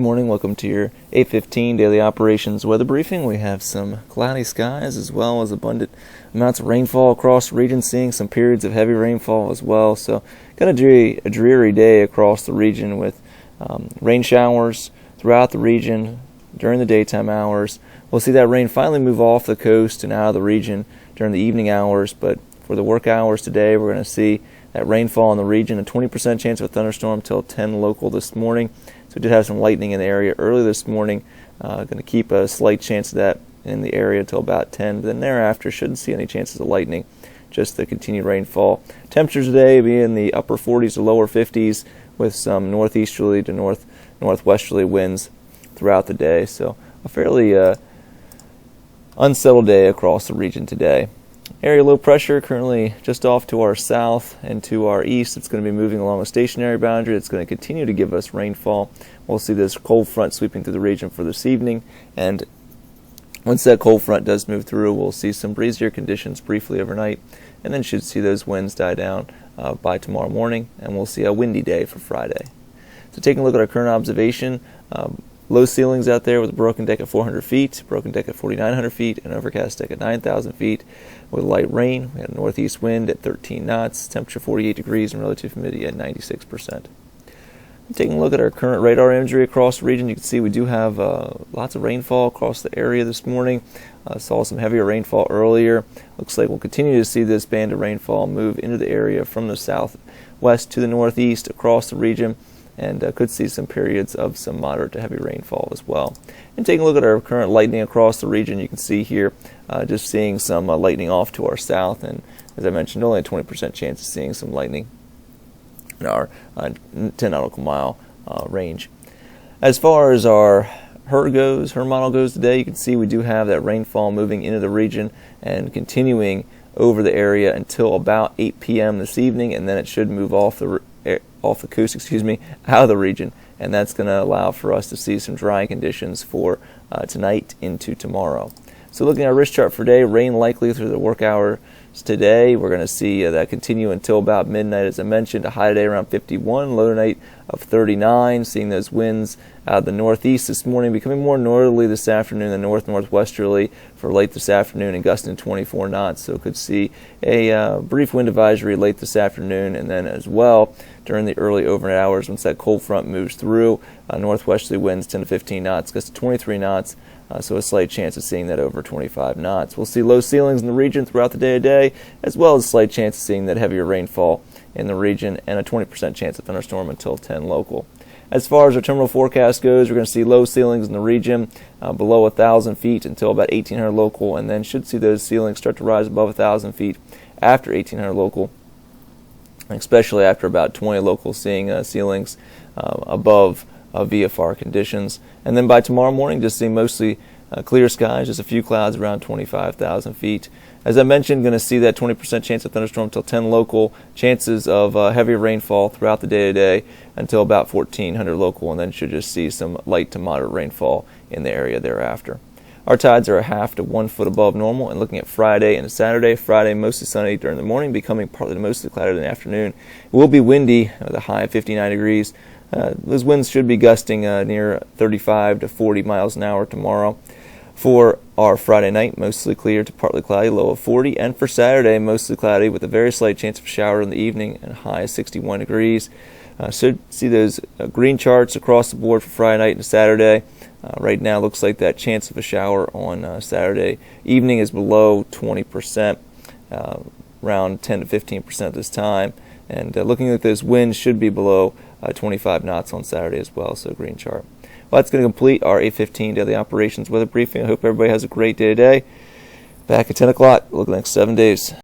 morning. Welcome to your 8:15 daily operations weather briefing. We have some cloudy skies as well as abundant amounts of rainfall across the region, seeing some periods of heavy rainfall as well. So kind of a dreary day across the region with rain showers throughout the region during the daytime hours. We'll see that rain finally move off the coast and out of the region during the evening hours, but for the work hours today, we're going to see that rainfall in the region, a 20% chance of a thunderstorm till 10 local this morning. So we did have some lightning in the area early this morning. Going to keep a slight chance of that in the area until about 10. But then thereafter, shouldn't see any chances of lightning, just the continued rainfall. Temperatures today will be in the upper 40s to lower 50s with some northeasterly to northwesterly winds throughout the day. So a fairly unsettled day across the region today. Area low pressure currently just off to our south and to our east. It's going to be moving along a stationary boundary. It's going to continue to give us rainfall. We'll see this cold front sweeping through the region for this evening, and once that cold front does move through, we'll see some breezier conditions briefly overnight, and then should see those winds die down by tomorrow morning, and we'll see a windy day for Friday. So taking a look at our current observation, low ceilings out there with a broken deck at 400 feet, broken deck at 4,900 feet, and overcast deck at 9,000 feet. With light rain, we had a northeast wind at 13 knots, temperature 48 degrees, and relative humidity at 96%. Taking a look at our current radar imagery across the region, you can see we do have lots of rainfall across the area this morning. Saw some heavier rainfall earlier. Looks like we'll continue to see this band of rainfall move into the area from the southwest to the northeast across the region, and could see some periods of some moderate to heavy rainfall as well. And taking a look at our current lightning across the region, you can see here just seeing some lightning off to our south, and as I mentioned, only a 20% chance of seeing some lightning in our 10 nautical mile range. As far as our HRRR model goes today, you can see we do have that rainfall moving into the region and continuing over the area until about 8 p.m. this evening, and then it should move off the coast, out of the region, and that's going to allow for us to see some drying conditions for tonight into tomorrow. So looking at our risk chart for today, rain likely through the work hours today. We're going to see that continue until about midnight, as I mentioned. A high today around 51, low tonight of 39. Seeing those winds out of the northeast this morning, becoming more northerly this afternoon than northwesterly for late this afternoon, and gusting 24 knots. So could see a brief wind advisory late this afternoon, and then as well during the early overnight hours once that cold front moves through. Northwesterly winds 10 to 15 knots, gusts to 23 knots. So a slight chance of seeing that over 25 knots. We'll see low ceilings in the region throughout the day, as well as a slight chance of seeing that heavier rainfall in the region, and a 20% chance of thunderstorm until 10 local. As far as our terminal forecast goes, we're going to see low ceilings in the region below 1,000 feet until about 1,800 local, and then should see those ceilings start to rise above 1,000 feet after 1,800 local, especially after about 20 local, seeing ceilings above VFR conditions. And then by tomorrow morning, just seeing mostly clear skies, just a few clouds around 25,000 feet. As I mentioned, going to see that 20% chance of thunderstorm until 10 local, chances of heavier rainfall throughout the day today until about 1,400 local, and then should just see some light to moderate rainfall in the area thereafter. Our tides are a half to 1 foot above normal, and looking at Friday and Saturday, Friday mostly sunny during the morning, becoming partly to mostly cloudy in the afternoon. It will be windy with a high of 59 degrees. Those winds should be gusting near 35 to 40 miles an hour tomorrow. For our Friday night, mostly clear to partly cloudy, low of 40. And for Saturday, mostly cloudy with a very slight chance of shower in the evening and a high of 61 degrees. Should see those green charts across the board for Friday night and Saturday. Right now, looks like that chance of a shower on Saturday evening is below 20%, around 10 to 15% this time. And looking at those winds should be below 25 knots on Saturday as well, so green chart. Well, that's going to complete our 8:15 daily operations weather briefing. I hope everybody has a great day today. Back at 10 o'clock. Look at the next 7 days.